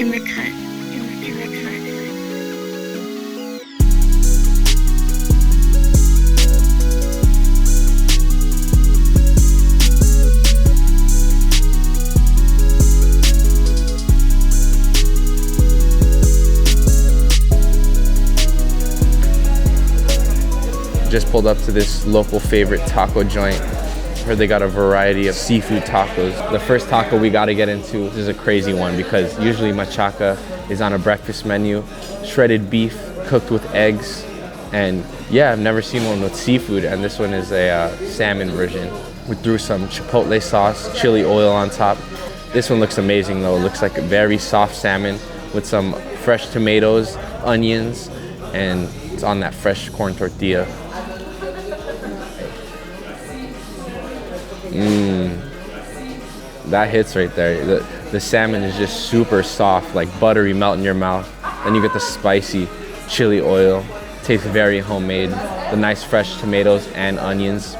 in the cut. In the cut. Just pulled up to this local favorite taco joint. Heard they got a variety of seafood tacos. The first taco we got to get into, this is a crazy one because usually machaca is on a breakfast menu. Shredded beef cooked with eggs. And yeah, I've never seen one with seafood, and this one is a salmon version. We threw some chipotle sauce, chili oil on top. This one looks amazing though. It looks like a very soft salmon with some fresh tomatoes, onions, and it's on that fresh corn tortilla. That hits right there. The salmon is just super soft, like buttery, melt in your mouth. Then you get the spicy chili oil. Tastes very homemade. The nice fresh tomatoes and onions.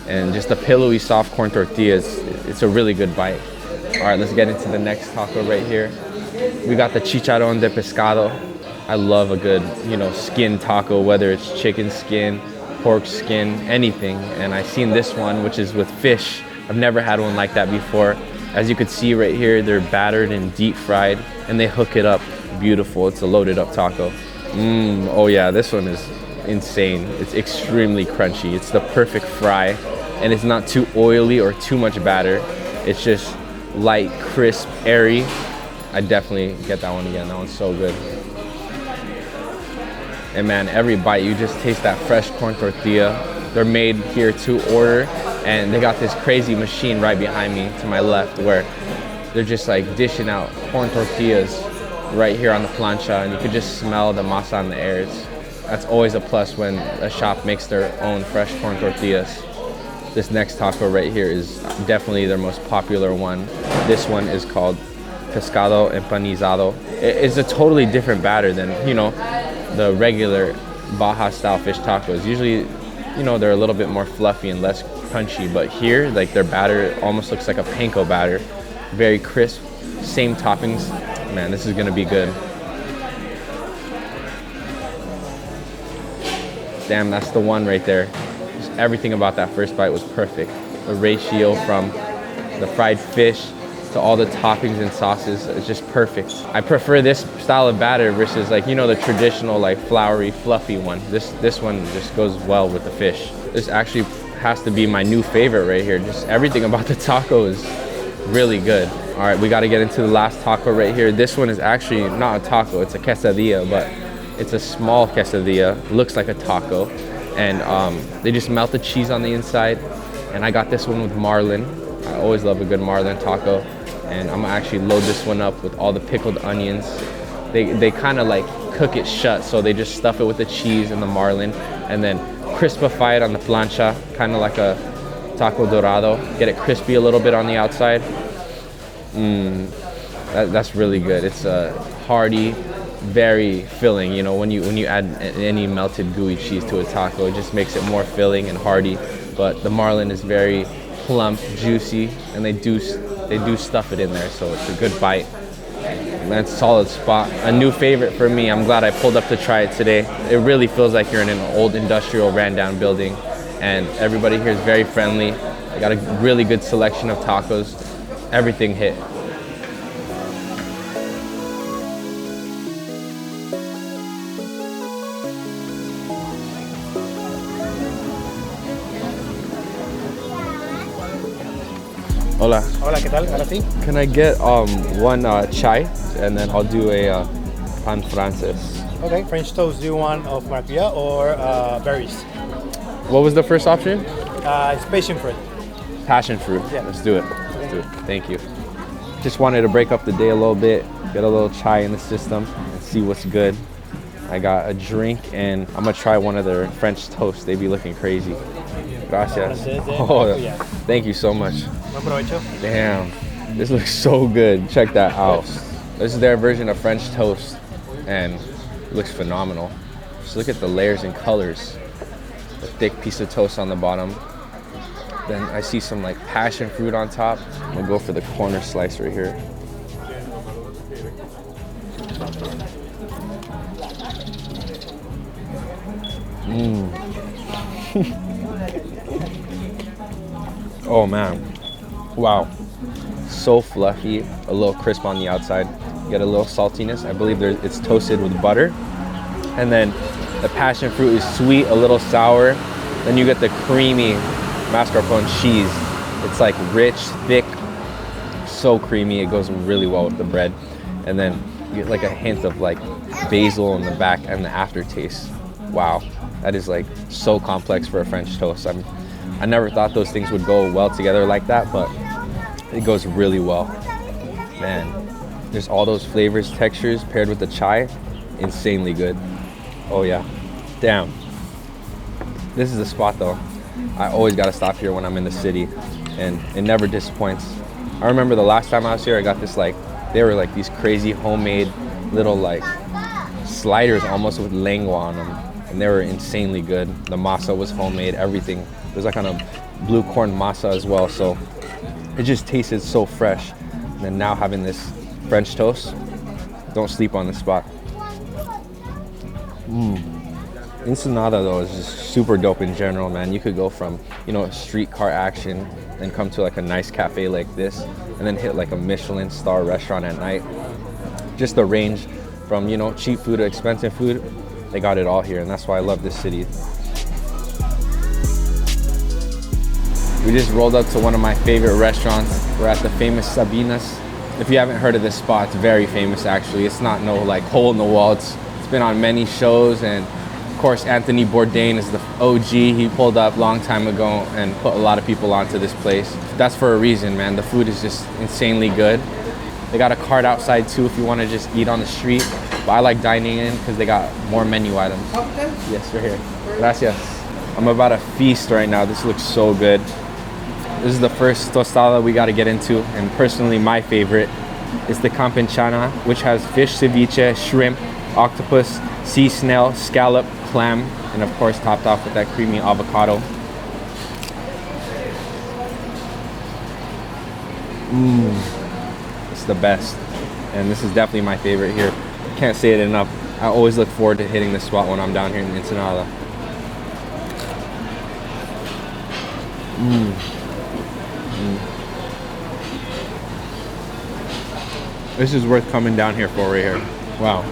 And just the pillowy, soft corn tortillas. It's a really good bite. All right, let's get into the next taco right here. We got the chicharrón de pescado. I love a good, skin taco, whether it's chicken skin, pork skin, anything. And I've seen this one, which is with fish. I've never had one like that before. As you can see right here, they're battered and deep fried, and they hook it up beautiful. It's a loaded up taco. Oh yeah, this one is insane. It's extremely crunchy. It's the perfect fry, and it's not too oily or too much batter. It's just light, crisp, airy. I definitely get that one again. That one's so good. And man, every bite you just taste that fresh corn tortilla. They're made here to order, and they got this crazy machine right behind me to my left where they're just like dishing out corn tortillas right here on the plancha, and you could just smell the masa in the air. That's always a plus when a shop makes their own fresh corn tortillas. This next taco right here is definitely their most popular one. This one is called pescado empanizado. It's a totally different batter than, the regular Baja style fish tacos. Usually, they're a little bit more fluffy and less crunchy, but here, like their batter almost looks like a panko batter. Very crisp, same toppings. Man, this is gonna be good. Damn, that's the one right there. Just everything about that first bite was perfect. The ratio from the fried fish to all the toppings and sauces, it's just perfect. I prefer this style of batter versus the traditional floury, fluffy one. This one just goes well with the fish. This actually has to be my new favorite right here. Just everything about the taco is really good. All right, we got to get into the last taco right here. This one is actually not a taco, it's a quesadilla, but it's a small quesadilla. Looks like a taco. And they just melt the cheese on the inside. And I got this one with Marlin. I always love a good Marlin taco. And I'm gonna actually load this one up with all the pickled onions. They kind of cook it shut, so they just stuff it with the cheese and the Marlin, and then crispify it on the plancha, kind of like a taco dorado. Get it crispy a little bit on the outside. That's really good. It's hearty, very filling. When you add any melted gooey cheese to a taco, it just makes it more filling and hearty. But the Marlin is very plump, juicy, and they do stuff it in there, so it's a good bite. That's a solid spot. A new favorite for me. I'm glad I pulled up to try it today. It really feels like you're in an old industrial ran down building, and everybody here is very friendly. They got a really good selection of tacos. Everything hit. Hola. Hola, ¿qué tal? Ahora sí. Can I get one chai, and then I'll do a pan francés. Okay, French toast. Do you want of maracuyá or berries? What was the first option? It's passion fruit. Passion fruit. Yeah. Let's do it. Let's do it. Thank you. Just wanted to break up the day a little bit, get a little chai in the system, and see what's good. I got a drink, and I'm gonna try one of their French toasts. They be looking crazy. Gracias. Oh, thank you so much. Buen provecho. Damn, this looks so good. Check that out. This is their version of French toast, and it looks phenomenal. Just look at the layers and colors. A thick piece of toast on the bottom. Then I see some passion fruit on top. I'm gonna go for the corner slice right here. Oh man, wow. So fluffy, a little crisp on the outside. You get a little saltiness. I believe it's toasted with butter. And then the passion fruit is sweet, a little sour. Then you get the creamy mascarpone cheese. It's like rich, thick, so creamy. It goes really well with the bread. And then you get like a hint of like basil in the back and the aftertaste. Wow, that is like so complex for a French toast. I never thought those things would go well together like that, but it goes really well. Man, there's all those flavors, textures paired with the chai. Insanely good. Oh yeah, damn. This is the spot though. I always gotta stop here when I'm in the city, and it never disappoints. I remember the last time I was here, I got this like, they were like these crazy homemade little like sliders almost with lengua on them, and they were insanely good. The masa was homemade, everything. It was like on a blue corn masa as well, so it just tasted so fresh. And then now having this French toast, don't sleep on this spot. Ensenada though is just super dope in general, man. You could go from, you know, streetcar action and come to like a nice cafe like this, and then hit like a Michelin star restaurant at night. Just the range from, you know, cheap food to expensive food, they got it all here, and that's why I love this city. We just rolled up to one of my favorite restaurants. We're at the famous Sabina's. If you haven't heard of this spot, it's very famous actually. It's not no like hole in the wall. It's been on many shows, and of course Anthony Bourdain is the OG. He pulled up long time ago and put a lot of people onto this place. That's for a reason, man. The food is just insanely good. They got a cart outside too if you want to just eat on the street. But I like dining in because they got more menu items. Yes, you're here. Gracias. I'm about to feast right now. This looks so good. This is the first tostada we got to get into, and personally my favorite is the campechana, which has fish ceviche, shrimp, octopus, sea snail, scallop, clam, and of course topped off with that creamy avocado. It's the best, and this is definitely my favorite here. Can't say it enough. I always look forward to hitting this spot when I'm down here in Ensenada. This is worth coming down here for right here. Wow.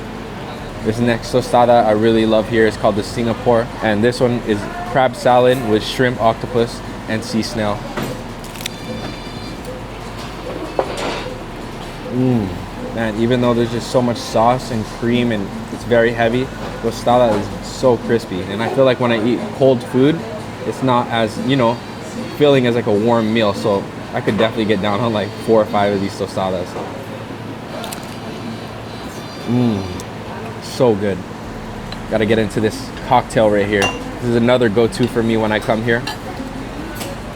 This next tostada I really love here is called the Singapore, and this one is crab salad with shrimp, octopus, and sea snail. Man, even though there's just so much sauce and cream and it's very heavy, tostada is so crispy. And I feel like when I eat cold food, it's not as, you know, filling as like a warm meal. So I could definitely get down on like 4 or 5 of these tostadas. So good. Gotta get into this cocktail right here. This is another go-to for me when I come here.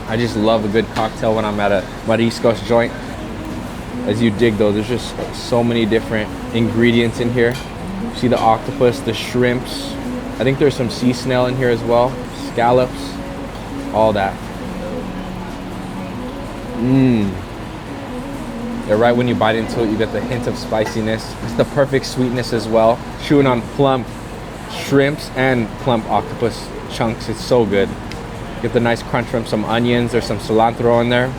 I just love a good cocktail when I'm at a mariscos joint. As you dig though, there's just so many different ingredients in here. See the octopus, the shrimps. I think there's some sea snail in here as well. Scallops, all that. Yeah, right when you bite into it, you get the hint of spiciness. It's the perfect sweetness as well. Chewing on plump shrimps and plump octopus chunks. It's so good. Get the nice crunch from some onions or some cilantro in there.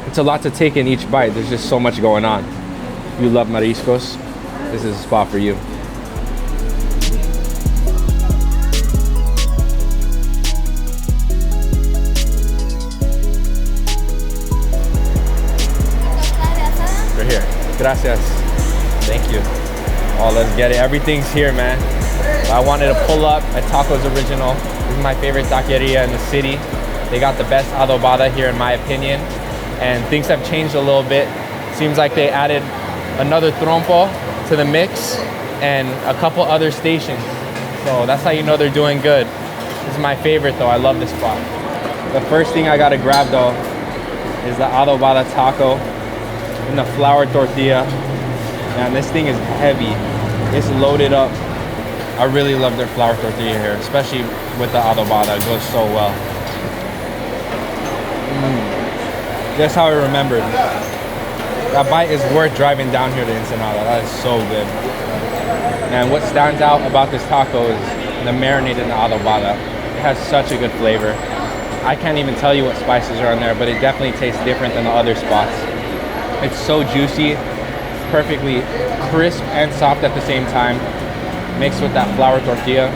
It's a lot to take in each bite. There's just so much going on. If you love mariscos, this is a spot for you. We're here. Gracias. Thank you. Oh, let's get it. Everything's here, man. I wanted to pull up at Taco's Original. This is my favorite taqueria in the city. They got the best adobada here in my opinion. And things have changed a little bit. Seems like they added another trompo to the mix and a couple other stations. So that's how you know they're doing good. This is my favorite though, I love this spot. The first thing I gotta grab though is the adobada taco in the flour tortilla. Man, this thing is heavy. It's loaded up. I really love their flour tortilla here, especially with the adobada. It goes so well. That's how I remembered. That bite is worth driving down here to Ensenada. That is so good. And what stands out about this taco is the marinade in the adobada. It has such a good flavor. I can't even tell you what spices are on there, but it definitely tastes different than the other spots. It's so juicy, perfectly crisp and soft at the same time, mixed with that flour tortilla.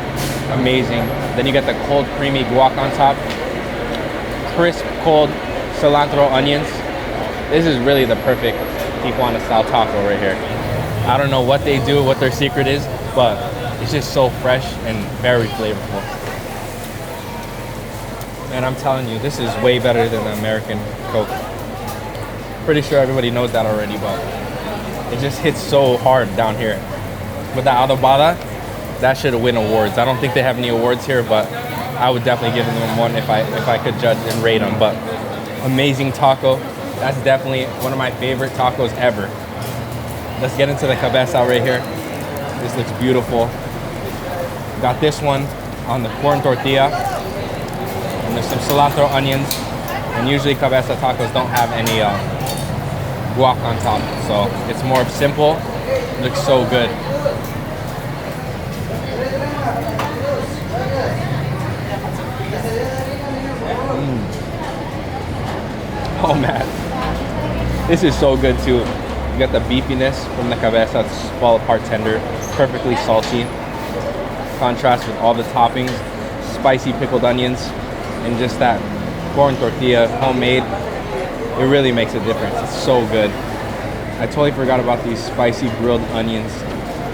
Amazing. Then you get the cold creamy guac on top, crisp cold cilantro onions. This is really the perfect Tijuana style taco right here. I don't know what they do, what their secret is, but it's just so fresh and very flavorful. And I'm telling you, this is way better than the American Coke. Pretty sure everybody knows that already, but it just hits so hard down here. With the adobada, that should win awards. I don't think they have any awards here, but I would definitely give them one if I could judge and rate them. But amazing taco. That's definitely one of my favorite tacos ever. Let's get into the cabeza right here. This looks beautiful. Got this one on the corn tortilla. And there's some cilantro onions. And usually cabeza tacos don't have any guac on top. So it's more simple. It looks so good. Oh man, this is so good too. You got the beefiness from the cabeza, it's fall apart tender, perfectly salty. Contrast with all the toppings, spicy pickled onions, and just that corn tortilla, homemade. It really makes a difference. It's so good. I totally forgot about these spicy grilled onions.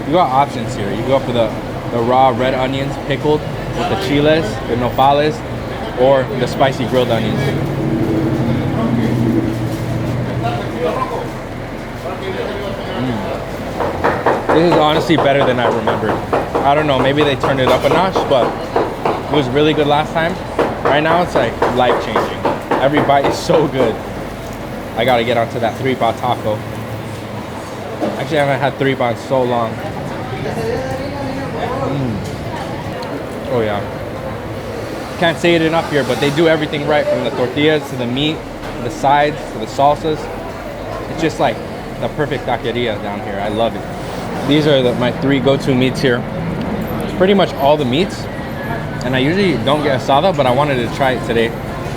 You got options here. You go up with the raw red onions pickled with the chiles, the nopales, or the spicy grilled onions. This is honestly better than I remembered. I don't know, maybe they turned it up a notch, but it was really good last time. Right now it's like life-changing. Every bite is so good. I gotta get onto that 3-pa taco. Actually, I haven't had 3-pa in so long. Oh yeah. Can't say it enough here, but they do everything right, from the tortillas to the meat, to the sides, to the salsas. It's just like the perfect taqueria down here. I love it. These are my 3 go-to meats here. It's pretty much all the meats. And I usually don't get asada, but I wanted to try it today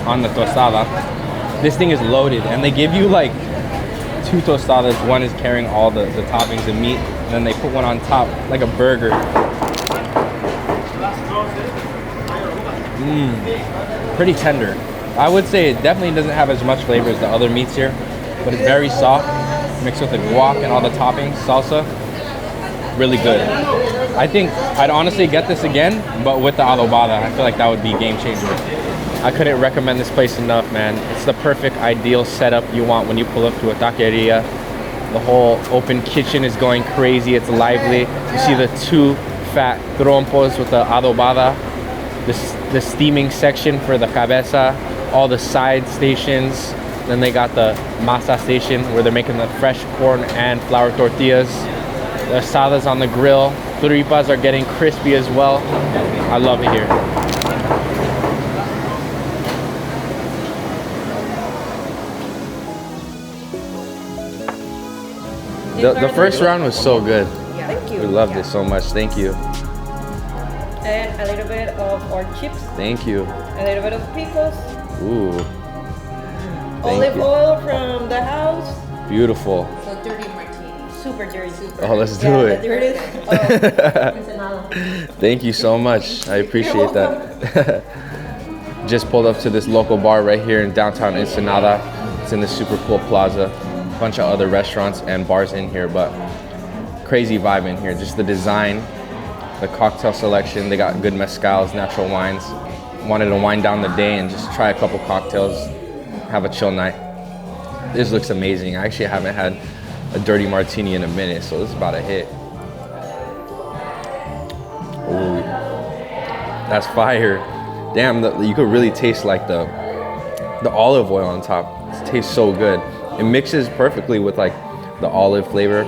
on the tostada. This thing is loaded, and they give you like 2 tostadas. One is carrying all the toppings and meat, and then they put one on top, like a burger. Pretty tender. I would say it definitely doesn't have as much flavor as the other meats here, but it's very soft, mixed with the guac and all the toppings, salsa. Really good. I think I'd honestly get this again, but with the adobada. I feel like that would be game changer. I couldn't recommend this place enough, man. It's the perfect, ideal setup you want when you pull up to a taqueria. The whole open kitchen is going crazy. It's lively. You see the 2 fat trompos with the adobada. The steaming section for the cabeza. All the side stations. Then they got the masa station where they're making the fresh corn and flour tortillas. The asadas on the grill. 3-pas are getting crispy as well. I love it here. The first round was so good. Yeah. Thank you. We loved it so much. Thank you. And a little bit of our chips. Thank you. A little bit of pickles. Ooh. Olive oil from the house. Beautiful. So dirty martini. Super dirty. Super. Oh, let's do it. The dirtiest. Ensenada. Thank you so much. I appreciate that. Just pulled up to this local bar right here in downtown Ensenada. It's in this super cool plaza. A bunch of other restaurants and bars in here, but crazy vibe in here. Just the design, the cocktail selection. They got good mezcals, natural wines. Wanted to wind down the day and just try a couple cocktails, have a chill night. This looks amazing. I actually haven't had a dirty martini in a minute, so this is about a hit. Ooh, that's fire. Damn, you could really taste like the olive oil on top. It tastes so good. It mixes perfectly with like the olive flavor.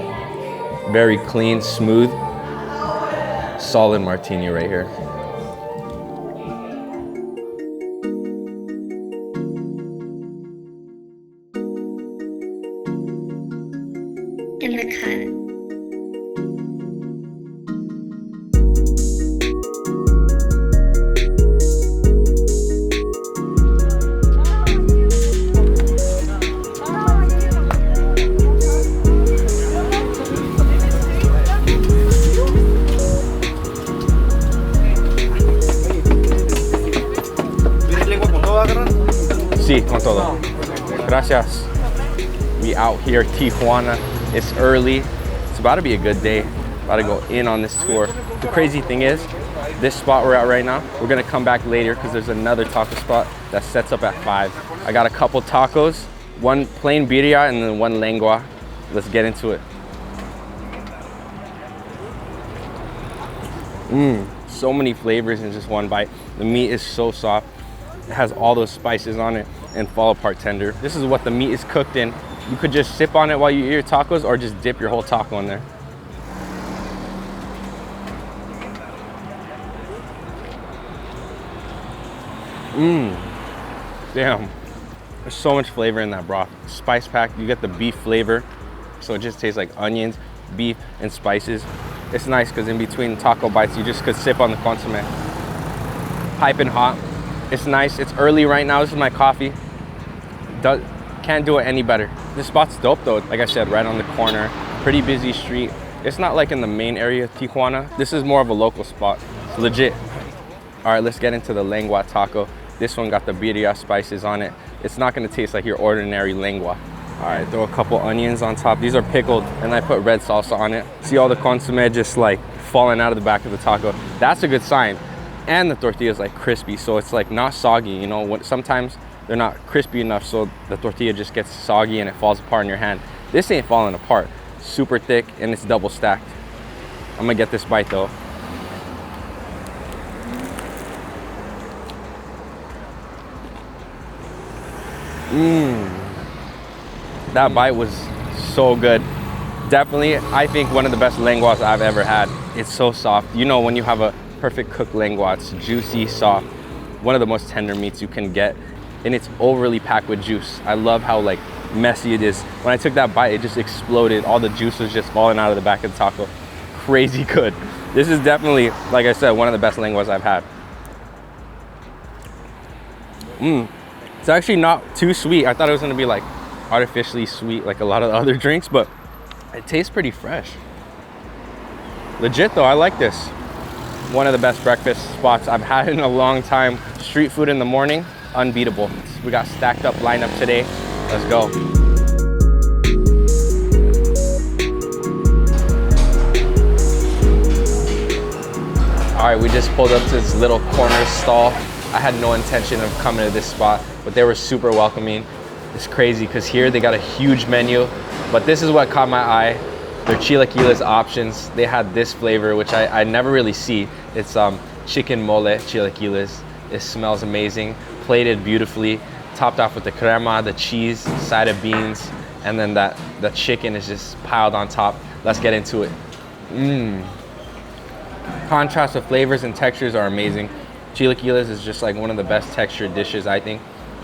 Very clean, smooth, solid martini right here. InTheKut. Sí, con todo. Gracias. We out here, Tijuana. It's early. It's about to be a good day. About to go in on this tour. The crazy thing is, this spot we're at right now, we're gonna come back later because there's another taco spot that sets up at 5. I got a couple tacos, one plain birria and then one lengua. Let's get into it. So many flavors in just one bite. The meat is so soft. It has all those spices on it and fall apart tender. This is what the meat is cooked in. You could just sip on it while you eat your tacos or just dip your whole taco in there. Damn. There's so much flavor in that broth. Spice pack, you get the beef flavor. So it just tastes like onions, beef, and spices. It's nice because in between taco bites, you just could sip on the consomme. Piping hot. It's nice. It's early right now. This is my coffee. Can't do it any better. This spot's dope though. Like I said, right on the corner. Pretty busy street. It's not like in the main area of Tijuana. This is more of a local spot. It's legit. All right, let's get into the lengua taco. This one got the birria spices on it. It's not gonna taste like your ordinary lengua. All right, throw a couple onions on top. These are pickled and I put red salsa on it. See all the consomme just like falling out of the back of the taco. That's a good sign. And the tortilla is like crispy, so it's like not soggy. You know, sometimes they're not crispy enough, so the tortilla just gets soggy and it falls apart in your hand. This ain't falling apart. Super thick and it's double stacked. I'm gonna get this bite though. That bite was so good. Definitely, I think one of the best lenguas I've ever had. It's so soft. You know, when you have a perfect cooked lengua, it's juicy, soft. One of the most tender meats you can get. And it's overly packed with juice. I love how like messy it is. When I took that bite, it just exploded. All the juice was just falling out of the back of the taco. Crazy good. This is definitely, like I said, one of the best lenguas I've had. It's actually not too sweet. I thought it was gonna be like artificially sweet like a lot of other drinks, but it tastes pretty fresh. Legit though, I like this. One of the best breakfast spots I've had in a long time. Street food in the morning, unbeatable. We got stacked up lineup today. Let's go. All right, we just pulled up to this little corner stall. I had no intention of coming to this spot, but they were super welcoming. It's crazy because here they got a huge menu, but this is what caught my eye. Their chilaquiles options. They had this flavor, which I never really see. It's chicken mole chilaquiles. It smells amazing, plated beautifully, topped off with the crema, the cheese, side of beans, and then the chicken is just piled on top. Let's get into it. Contrast of flavors and textures are amazing. Chilaquiles is just like one of the best textured dishes, I think.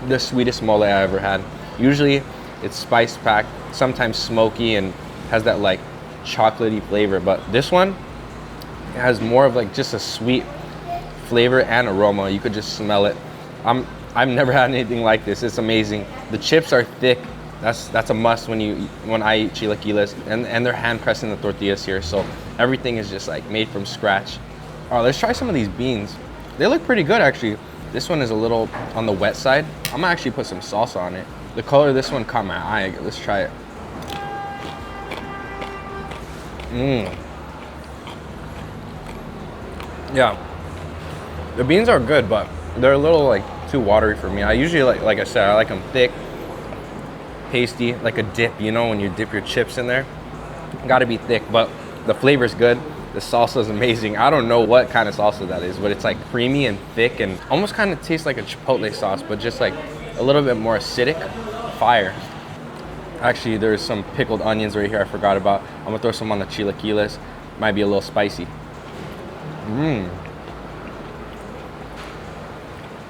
The sweetest mole I ever had. Usually it's spice packed, sometimes smoky and has that like chocolatey flavor, but this one has more of like just a sweet flavor and aroma. You could just smell it. I've never had anything like this. It's amazing. The chips are thick. That's a must when I eat chilaquiles, and they're hand pressing the tortillas here, so everything is just like made from scratch. All right, let's try some of these beans. They look pretty good actually. This one is a little on the wet side. I'm gonna actually put some salsa on it. The color of this one caught my eye. Let's try it. Yeah, the beans are good, but they're a little like too watery for me. I usually like I said, I like them thick, pasty, like a dip, you know, when you dip your chips in there. Gotta be thick, but the flavor's good. The salsa is amazing. I don't know what kind of salsa that is, but it's like creamy and thick and almost kind of tastes like a chipotle sauce, but just like a little bit more acidic. Fire. Actually, there's some pickled onions right here I forgot about. I'm gonna throw some on the chilaquiles. Might be a little spicy.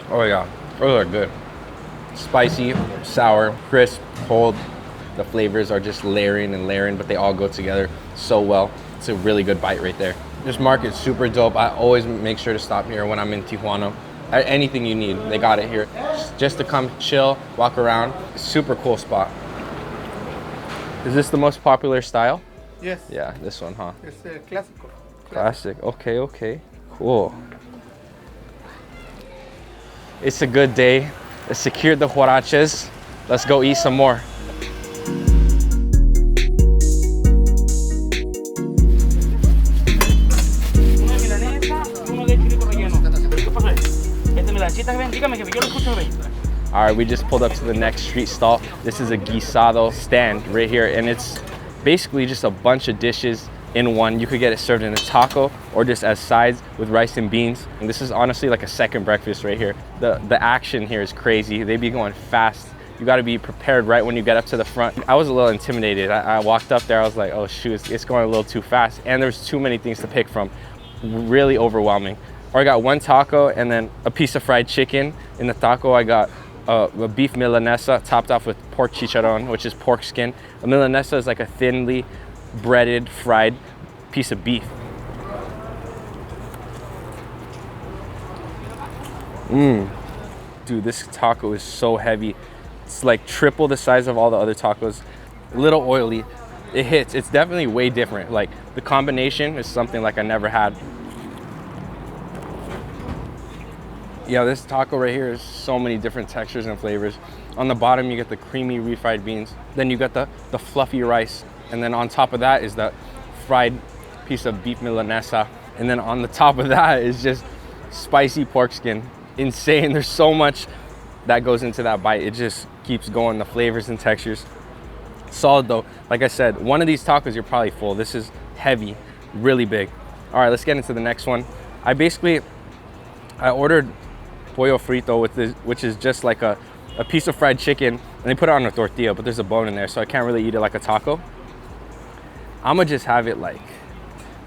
Oh yeah, those are good. Spicy, sour, crisp, cold. The flavors are just layering and layering, but they all go together so well. It's a really good bite right there. This market's super dope. I always make sure to stop here when I'm in Tijuana. Anything you need, they got it here. Just to come chill, walk around. Super cool spot. Is this the most popular style? Yes. Yeah, this one, huh? It's clásico. Classic. Okay. Cool. It's a good day. Let's secure the huaraches. Let's go eat some more. All right, we just pulled up to the next street stall. This is a guisado stand right here, and it's basically just a bunch of dishes in one. You could get it served in a taco or just as sides with rice and beans. And this is honestly like a second breakfast right here. The action here is crazy. They be going fast. You got to be prepared right when you get up to the front. I was a little intimidated. I walked up there, I was like, oh shoot, it's going a little too fast. And there's too many things to pick from. Really overwhelming. Or I got one taco and then a piece of fried chicken. In the taco, I got a beef milanesa topped off with pork chicharron, which is pork skin. A milanesa is like a thinly breaded, fried piece of beef. Dude, this taco is so heavy. It's like triple the size of all the other tacos. A little oily. It hits. It's definitely way different. Like the combination is something like I never had. Yeah, this taco right here is so many different textures and flavors. On the bottom, you get the creamy refried beans. Then you got the fluffy rice. And then on top of that is the fried piece of beef milanesa. And then on the top of that is just spicy pork skin. Insane. There's so much that goes into that bite. It just keeps going, the flavors and textures. Solid though. Like I said, one of these tacos, you're probably full. This is heavy, really big. All right, let's get into the next one. I ordered pollo frito with this, which is just like a piece of fried chicken, and they put it on a tortilla, but there's a bone in there, so I can't really eat it like a taco. I'ma just have it like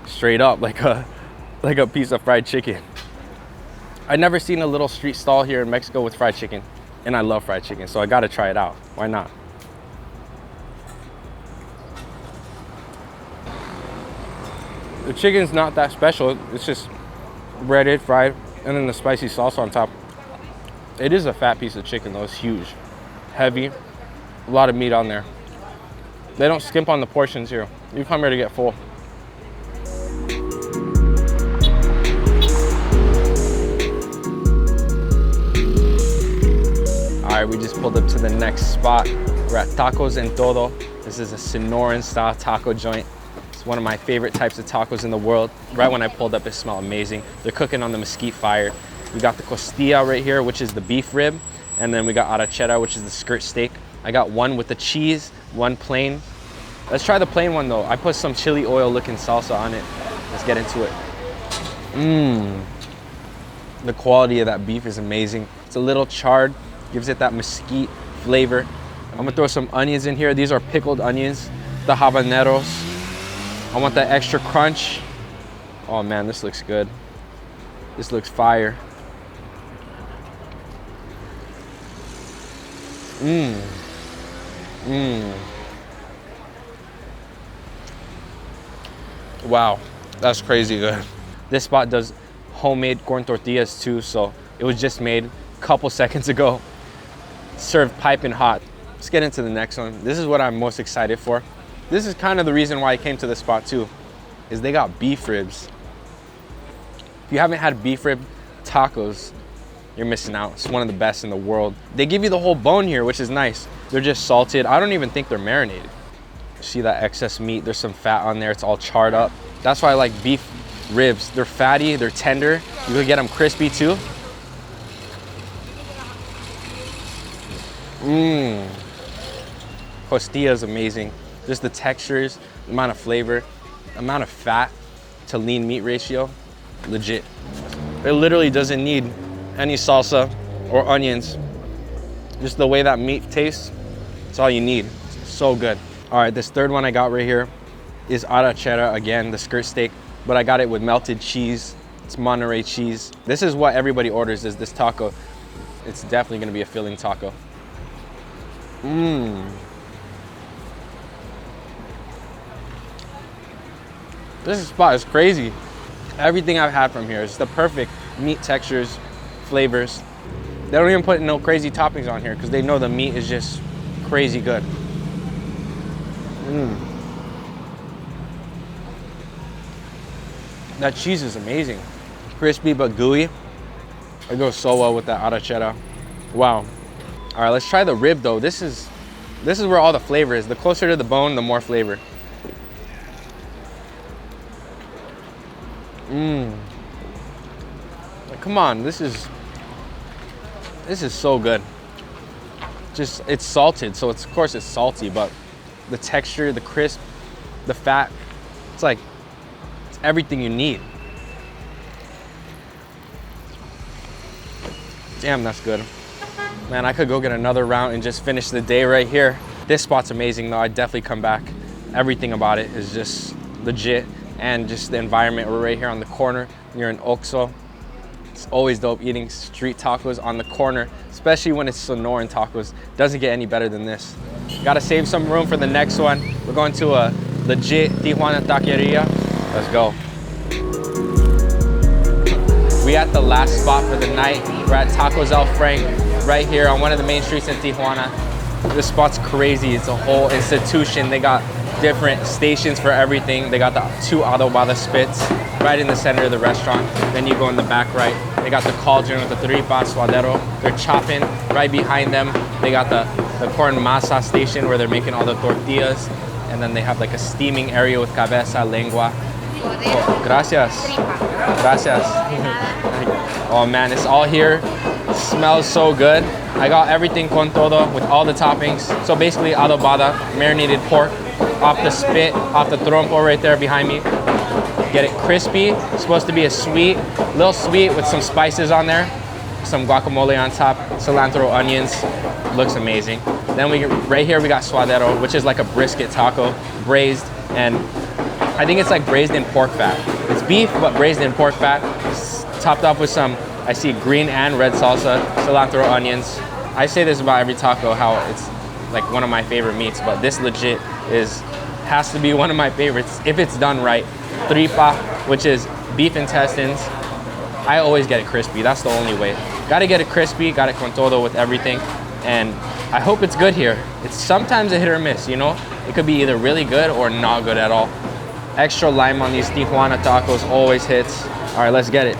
straight up, like a piece of fried chicken. I've never seen a little street stall here in Mexico with fried chicken, and I love fried chicken, so I gotta try it out. Why not? The chicken's not that special. It's just breaded, fried, and then the spicy sauce on top. It is a fat piece of chicken though. It's huge, heavy, a lot of meat on there. They don't skimp on the portions here. You come here to get full. All right, we just pulled up to the next spot. We're at Tacos en Todo. This is a Sonoran style taco joint. It's one of my favorite types of tacos in the world. Right when I pulled up, it smelled amazing. They're cooking on the mesquite fire. We got the costilla right here, which is the beef rib. And then we got arrachera, which is the skirt steak. I got one with the cheese, one plain. Let's try the plain one though. I put some chili oil looking salsa on it. Let's get into it. The quality of that beef is amazing. It's a little charred, gives it that mesquite flavor. I'm gonna throw some onions in here. These are pickled onions, the habaneros. I want that extra crunch. Oh man, this looks good. This looks fire. Wow, that's crazy good. This spot does homemade corn tortillas too, so it was just made a couple seconds ago. Served piping hot. Let's get into the next one. This is what I'm most excited for. This is kind of the reason why I came to this spot too, is they got beef ribs. If you haven't had beef rib tacos, you're missing out. It's one of the best in the world. They give you the whole bone here, which is nice. They're just salted. I don't even think they're marinated. See that excess meat? There's some fat on there. It's all charred up. That's why I like beef ribs. They're fatty, they're tender. You could get them crispy too. Costilla is amazing. Just the textures, the amount of flavor, the amount of fat to lean meat ratio, legit. It literally doesn't need any salsa or onions. Just the way that meat tastes, that's all you need. It's so good. All right, this third one I got right here is arrachera, again, the skirt steak, but I got it with melted cheese. It's Monterey cheese. This is what everybody orders, is this taco. It's definitely gonna be a filling taco. This spot is crazy. Everything I've had from here is the perfect meat textures, flavors. They don't even put no crazy toppings on here because they know the meat is just crazy good. That cheese is amazing. Crispy but gooey. It goes so well with that arrachera. Wow. All right, let's try the rib though. This is where all the flavor is. The closer to the bone, the more flavor. Like, come on, this is so good. Just, it's salted, so of course it's salty, but the texture, the crisp, the fat, it's everything you need. Damn, that's good. Man, I could go get another round and just finish the day right here. This spot's amazing though, I'd definitely come back. Everything about it is just legit, and just the environment. We're right here on the corner. You're in Oxo. It's always dope eating street tacos on the corner, especially when it's Sonoran tacos. Doesn't get any better than this. Gotta save some room for the next one. We're going to a legit Tijuana taqueria. Let's go. We at the last spot for the night. We're at Tacos El Frank, right here on one of the main streets in Tijuana. This spot's crazy. It's a whole institution. They got different stations for everything. They got the 2 Adobada spits right in the center of the restaurant. Then you go in the back right. They got the cauldron with the tripa, suadero. They're chopping. Right behind them, they got the corn masa station where they're making all the tortillas. And then they have like a steaming area with cabeza, lengua. Oh, gracias. Gracias. Oh man, it's all here. It smells so good. I got everything con todo with all the toppings. So basically adobada, marinated pork, off the spit, off the trompo right there behind me. Get it crispy. It's supposed to be a little sweet with some spices on there. Some guacamole on top, cilantro, onions. Looks amazing. Then right here we got suadero, which is like a brisket taco, braised, and I think it's like braised in pork fat. It's beef, but braised in pork fat. It's topped off with some, I see green and red salsa, cilantro, onions. I say this about every taco, how it's like one of my favorite meats, but this legit has to be one of my favorites if it's done right. Tripa, which is beef intestines. I always get it crispy. That's the only way. Gotta get it crispy, got it con todo with everything. And I hope it's good here. It's sometimes a hit or miss, you know? It could be either really good or not good at all. Extra lime on these Tijuana tacos always hits. All right, let's get it.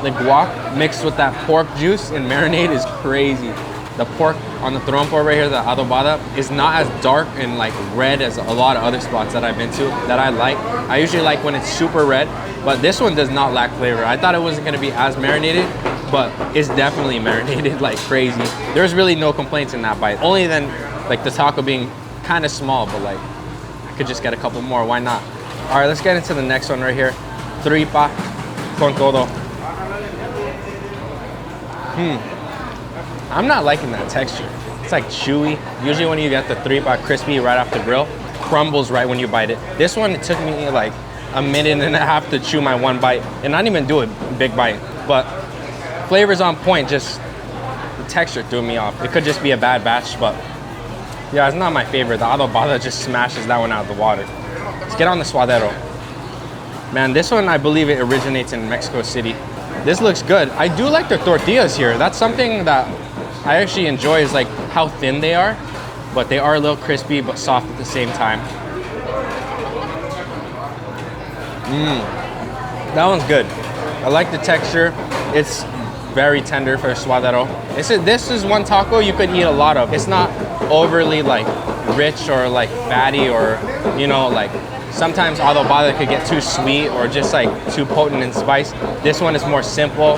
The guac mixed with that pork juice and marinade is crazy. The pork on the trompo right here, the adobada, is not as dark and like red as a lot of other spots that I've been to that I like. I usually like when it's super red, but this one does not lack flavor. I thought it wasn't gonna be as marinated, but it's definitely marinated like crazy. There's really no complaints in that bite. Only then like the taco being kind of small, but like I could just get a couple more, why not? All right, let's get into the next one right here. Tripa con todo. I'm not liking that texture. It's like chewy. Usually when you get the tripa crispy right off the grill, crumbles right when you bite it. This one, it took me like a minute and a half to chew my one bite and not even do a big bite. But flavor's on point, just the texture threw me off. It could just be a bad batch, but yeah, it's not my favorite. The adobada just smashes that one out of the water. Let's get on the suadero. Man, this one, I believe it originates in Mexico City. This looks good. I do like their tortillas here. That's something that I actually enjoy, is like how thin they are, but they are a little crispy but soft at the same time. That one's good. I like the texture. It's very tender for a suadero. This is one taco you could eat a lot of. It's not overly like rich or like fatty, or you know, like sometimes adobada could get too sweet or just like too potent in spice. This one is more simple.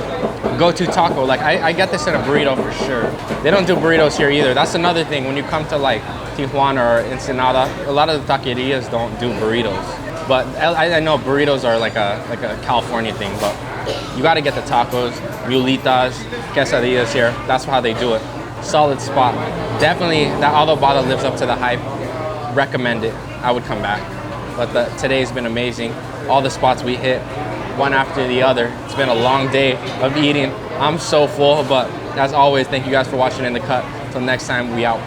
Go-to taco. Like I get this in a burrito for sure. They don't do burritos here either. That's another thing. When you come to like Tijuana or Ensenada, a lot of the taquerias don't do burritos. But I know burritos are like a California thing, but you got to get the tacos, mulitas, quesadillas here. That's how they do it. Solid spot. Definitely that adobada lives up to the hype. Recommend it. I would come back. But today's been amazing. All the spots we hit, one after the other. It's been a long day of eating. I'm so full, but as always, thank you guys for watching In The Cut. Until next time, we out.